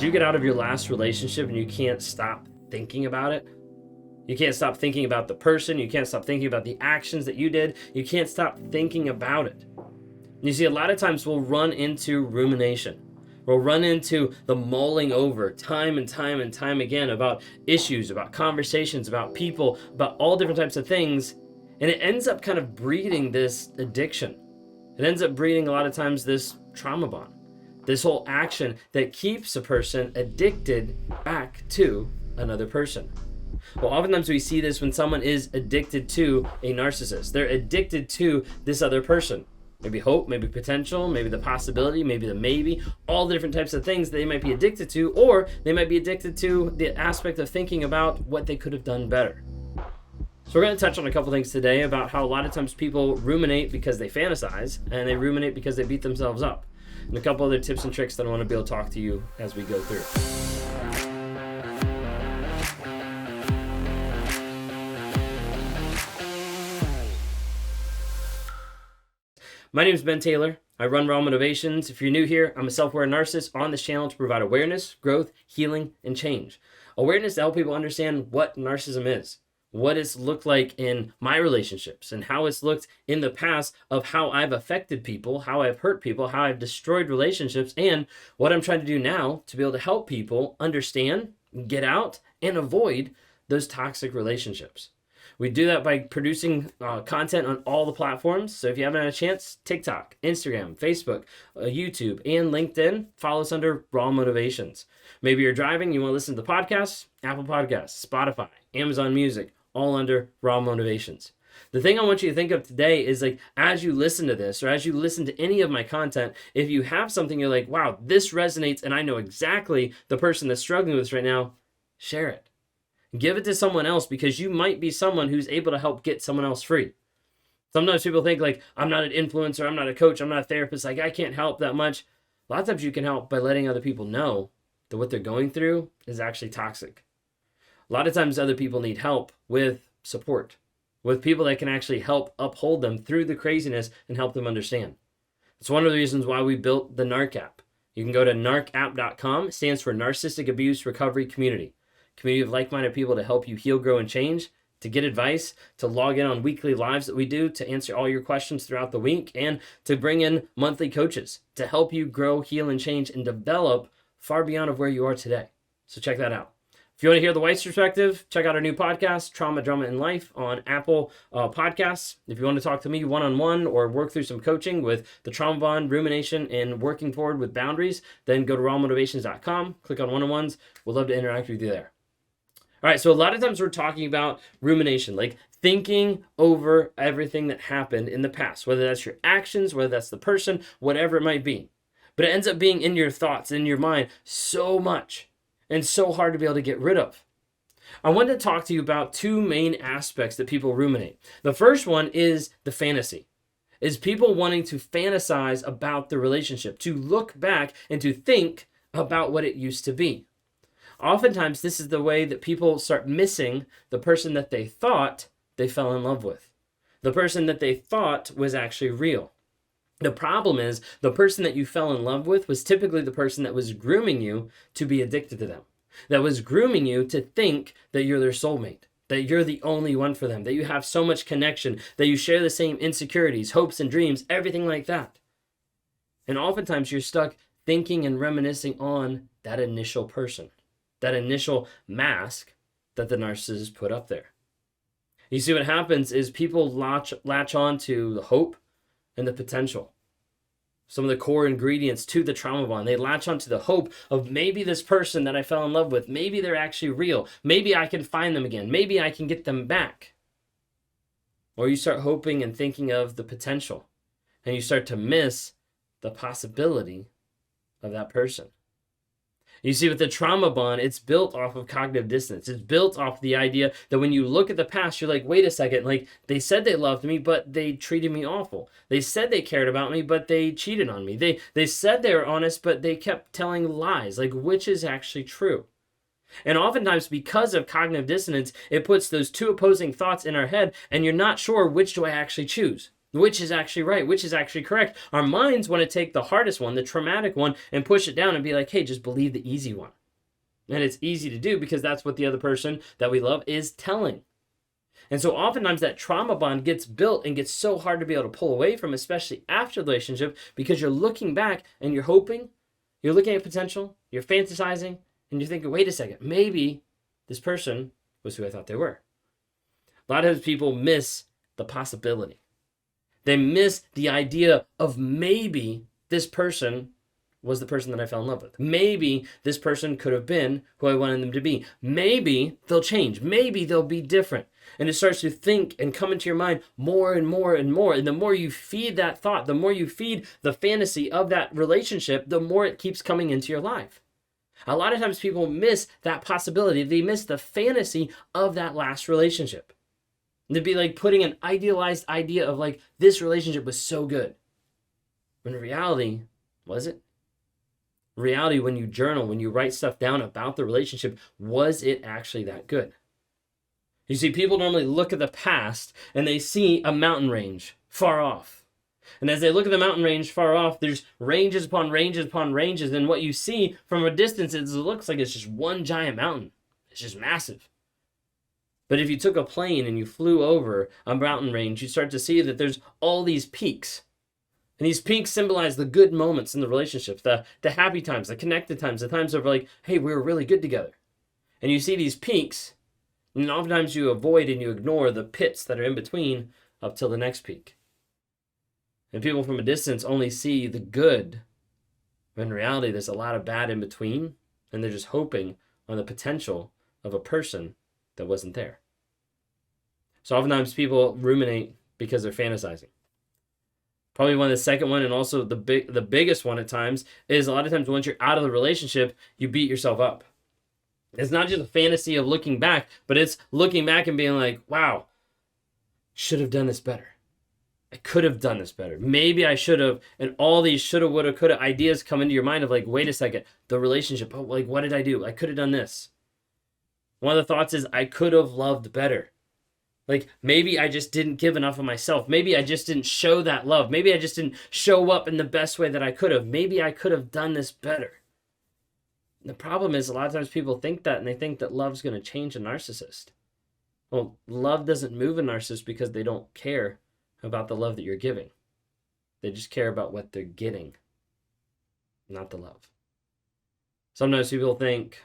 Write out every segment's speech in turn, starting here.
Did you get out of your last relationship and you can't stop thinking about it? You can't stop thinking about the person. You can't stop thinking about the actions that you did. You can't stop thinking about it. You see, a lot of times we'll run into rumination. We'll run into the mulling over time and time and time again about issues, about conversations, about people, about all different types of things. And it ends up kind of breeding this addiction. It ends up breeding a lot of times this trauma bond, this whole action that keeps a person addicted back to another person. Well, oftentimes we see this when someone is addicted to a narcissist. They're addicted to this other person. Maybe hope, maybe potential, maybe the possibility, maybe the maybe, all the different types of things they might be addicted to, or they might be addicted to the aspect of thinking about what they could have done better. So we're going to touch on a couple things today about how a lot of times people ruminate because they fantasize, and they ruminate because they beat themselves up. And a couple other tips and tricks that I want to be able to talk to you as we go through. My name is Ben Taylor. I run RealMotivations. If you're new here, I'm a self-aware narcissist on this channel to provide awareness, growth, healing, and change. Awareness to help people understand what narcissism is, what it's looked like in my relationships, and how it's looked in the past of how I've affected people, how I've hurt people, how I've destroyed relationships, and what I'm trying to do now to be able to help people understand, get out, and avoid those toxic relationships. We do that by producing content on all the platforms. So if you haven't had a chance, TikTok, Instagram, Facebook, YouTube, and LinkedIn, follow us under RealMotivations. Maybe you're driving, you want to listen to the podcasts, Apple Podcasts, Spotify, Amazon Music, all under RealMotivations. The thing I want you to think of today is, like, as you listen to this or as you listen to any of my content, if you have something you're like, wow, this resonates and I know exactly the person that's struggling with this right now, share it. Give it to someone else, because you might be someone who's able to help get someone else free. Sometimes people think, like, I'm not an influencer, I'm not a coach, I'm not a therapist, like, I can't help that much. A lot of times you can help by letting other people know that what they're going through is actually toxic. A lot of times other people need help with support, with people that can actually help uphold them through the craziness and help them understand. It's one of the reasons why we built the NARC app. You can go to narcapp.com. It stands for Narcissistic Abuse Recovery Community. Community of like-minded people to help you heal, grow, and change, to get advice, to log in on weekly lives that we do, to answer all your questions throughout the week, and to bring in monthly coaches to help you grow, heal, and change, and develop far beyond of where you are today. So check that out. If you want to hear the wife's perspective, check out our new podcast, Trauma, Drama, and Life, on Apple Podcasts. If you want to talk to me one-on-one or work through some coaching with the trauma bond, rumination, and working forward with boundaries, then go to RealMotivations.com, click on one-on-ones. We'd love to interact with you there. All right, so a lot of times we're talking about rumination, like thinking over everything that happened in the past, whether that's your actions, whether that's the person, whatever it might be. But it ends up being in your thoughts, in your mind, so much and so hard to be able to get rid of. I wanted to talk to you about two main aspects that people ruminate. The first one is the fantasy, is people wanting to fantasize about the relationship, to look back and to think about what it used to be. Oftentimes, this is the way that people start missing the person that they thought they fell in love with, the person that they thought was actually real. The problem is the person that you fell in love with was typically the person that was grooming you to be addicted to them, that was grooming you to think that you're their soulmate, that you're the only one for them, that you have so much connection, that you share the same insecurities, hopes, and dreams, everything like that. And oftentimes, you're stuck thinking and reminiscing on that initial person, that initial mask that the narcissist put up there. You see, what happens is people latch on to the hope and the potential, some of the core ingredients to the trauma bond. They latch on to the hope of maybe this person that I fell in love with, maybe they're actually real. Maybe I can find them again. Maybe I can get them back. Or you start hoping and thinking of the potential, and you start to miss the possibility of that person. You see, with the trauma bond, it's built off of cognitive dissonance. It's built off the idea that when you look at the past, you're like, wait a second, like, they said they loved me, but they treated me awful. They said they cared about me, but they cheated on me. They said they were honest, but they kept telling lies. Like, which is actually true? And oftentimes, because of cognitive dissonance, it puts those two opposing thoughts in our head, and you're not sure, which do I actually choose? Which is actually right? Which is actually correct? Our minds want to take the hardest one, the traumatic one, and push it down and be like, hey, just believe the easy one. And it's easy to do because that's what the other person that we love is telling. And so oftentimes that trauma bond gets built and gets so hard to be able to pull away from, especially after the relationship, because you're looking back and you're hoping, you're looking at potential, you're fantasizing, and you're thinking, wait a second, maybe this person was who I thought they were. A lot of times people miss the possibility. They miss the idea of maybe this person was the person that I fell in love with. Maybe this person could have been who I wanted them to be. Maybe they'll change. Maybe they'll be different. And it starts to think and come into your mind more and more and more. And the more you feed that thought, the more you feed the fantasy of that relationship, the more it keeps coming into your life. A lot of times people miss that possibility. They miss the fantasy of that last relationship. It'd be like putting an idealized idea of like, this relationship was so good. When in reality, was it? In reality, when you journal, when you write stuff down about the relationship, was it actually that good? You see, people normally look at the past and they see a mountain range far off. And as they look at the mountain range far off, there's ranges upon ranges upon ranges. And what you see from a distance, it looks like it's just one giant mountain. It's just massive. But if you took a plane and you flew over a mountain range, you start to see that there's all these peaks. And these peaks symbolize the good moments in the relationship, the happy times, the connected times, the times of like, hey, we were really good together. And you see these peaks, and oftentimes you avoid and you ignore the pits that are in between up till the next peak. And people from a distance only see the good, when in reality there's a lot of bad in between, and they're just hoping on the potential of a person that wasn't there. So oftentimes people ruminate because they're fantasizing. Probably the second one, and also the biggest one at times, is a lot of times once you're out of the relationship, you beat yourself up. It's not just a fantasy of looking back, but it's looking back and being like, wow, should have done this better. I could have done this better. Maybe I should have. And all these shoulda, woulda, coulda ideas come into your mind of like, wait a second, the relationship, oh, like, what did I do? I could have done this. One of the thoughts is, I could have loved better. Like, maybe I just didn't give enough of myself. Maybe I just didn't show that love. Maybe I just didn't show up in the best way that I could have. Maybe I could have done this better. And the problem is, a lot of times people think that, and they think that love's going to change a narcissist. Well, love doesn't move a narcissist because they don't care about the love that you're giving. They just care about what they're getting, not the love. Sometimes people think,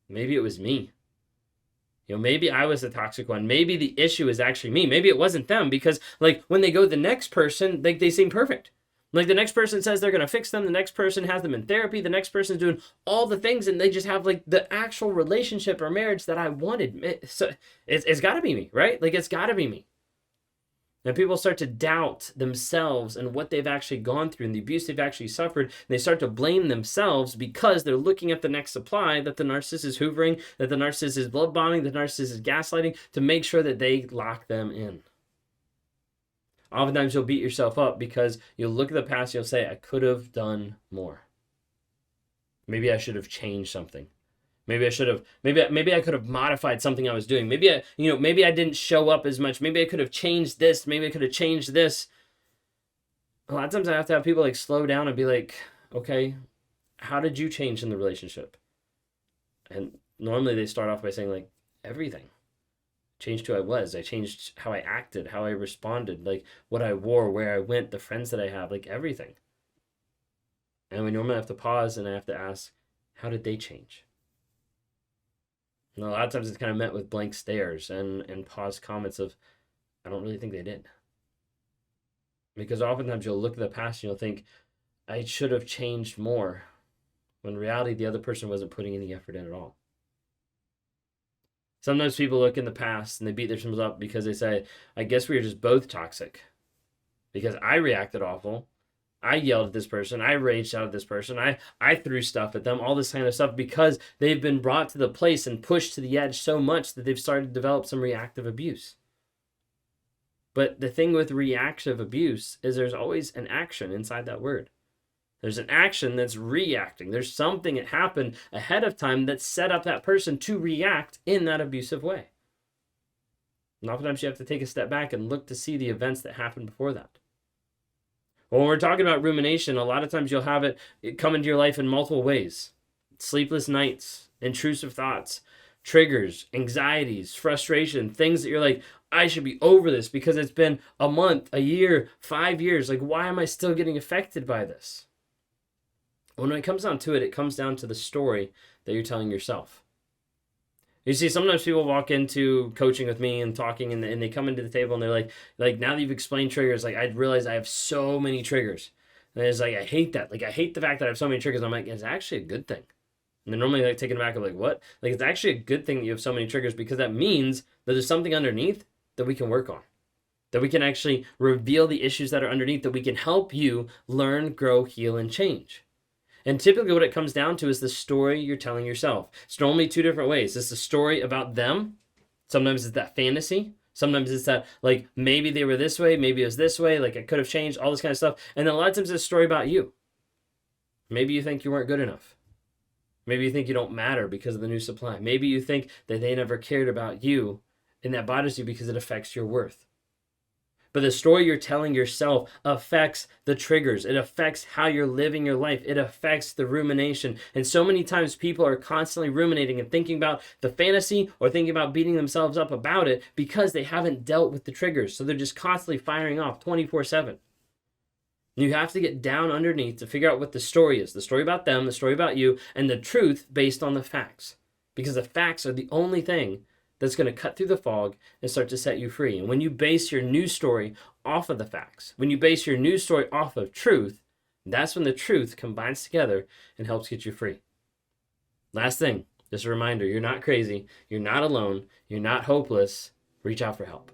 maybe it was me. Maybe I was the toxic one. Maybe the issue is actually me. Maybe it wasn't them, because like when they go to the next person, like they seem perfect. Like the next person says they're going to fix them. The next person has them in therapy. The next person's doing all the things, and they just have like the actual relationship or marriage that I wanted. So it's got to be me, right? Like it's got to be me. And people start to doubt themselves and what they've actually gone through and the abuse they've actually suffered. And they start to blame themselves because they're looking at the next supply that the narcissist is hoovering, that the narcissist is blood bombing, the narcissist is gaslighting to make sure that they lock them in. Oftentimes you'll beat yourself up because you'll look at the past, you'll say, I could have done more. Maybe I should have changed something. Maybe I should have, maybe I could have modified something I was doing. Maybe I didn't show up as much. Maybe I could have changed this. Maybe I could have changed this. A lot of times I have to have people like slow down and be like, okay, how did you change in the relationship? And normally they start off by saying like, everything. Changed who I was. I changed how I acted, how I responded, like what I wore, where I went, the friends that I have, like everything. And we normally have to pause and I have to ask, how did they change? And a lot of times it's kind of met with blank stares and paused comments of, I don't really think they did. Because oftentimes you'll look at the past and you'll think, I should have changed more. When in reality, the other person wasn't putting any effort in at all. Sometimes people look in the past and they beat themselves up because they say, I guess we were just both toxic. Because I reacted awful. I yelled at this person. I raged out at this person. I threw stuff at them, all this kind of stuff, because they've been brought to the place and pushed to the edge so much that they've started to develop some reactive abuse. But the thing with reactive abuse is there's always an action inside that word. There's an action that's reacting. There's something that happened ahead of time that set up that person to react in that abusive way. And oftentimes you have to take a step back and look to see the events that happened before that. Well, when we're talking about rumination, a lot of times you'll have it come into your life in multiple ways. Sleepless nights, intrusive thoughts, triggers, anxieties, frustration, things that you're like, I should be over this because it's been a month, a year, 5 years. Like, why am I still getting affected by this? When it comes down to it, it comes down to the story that you're telling yourself. You see, sometimes people walk into coaching with me and talking, and they come into the table and they're like, now that you've explained triggers, like, I realize I have so many triggers. And it's like, I hate that. Like, I hate the fact that I have so many triggers. I'm like, it's actually a good thing. And they're normally like taken aback of like, what? Like, it's actually a good thing that you have so many triggers, because that means that there's something underneath that we can work on, that we can actually reveal the issues that are underneath, that we can help you learn, grow, heal, and change. And typically what it comes down to is the story you're telling yourself. It's normally two different ways. It's the story about them. Sometimes it's that fantasy. Sometimes it's that, like, maybe they were this way, maybe it was this way, like, I could have changed, all this kind of stuff. And then a lot of times it's a story about you. Maybe you think you weren't good enough. Maybe you think you don't matter because of the new supply. Maybe you think that they never cared about you, and that bothers you because it affects your worth. But the story you're telling yourself affects the triggers. It affects how you're living your life. It affects the rumination. And so many times people are constantly ruminating and thinking about the fantasy or thinking about beating themselves up about it because they haven't dealt with the triggers. So they're just constantly firing off 24/7. You have to get down underneath to figure out what the story is. The story about them, the story about you, and the truth based on the facts. Because the facts are the only thing that's going to cut through the fog and start to set you free. And when you base your news story off of the facts, when you base your news story off of truth, that's when the truth combines together and helps get you free. Last thing, just a reminder, you're not crazy, you're not alone, you're not hopeless. Reach out for help.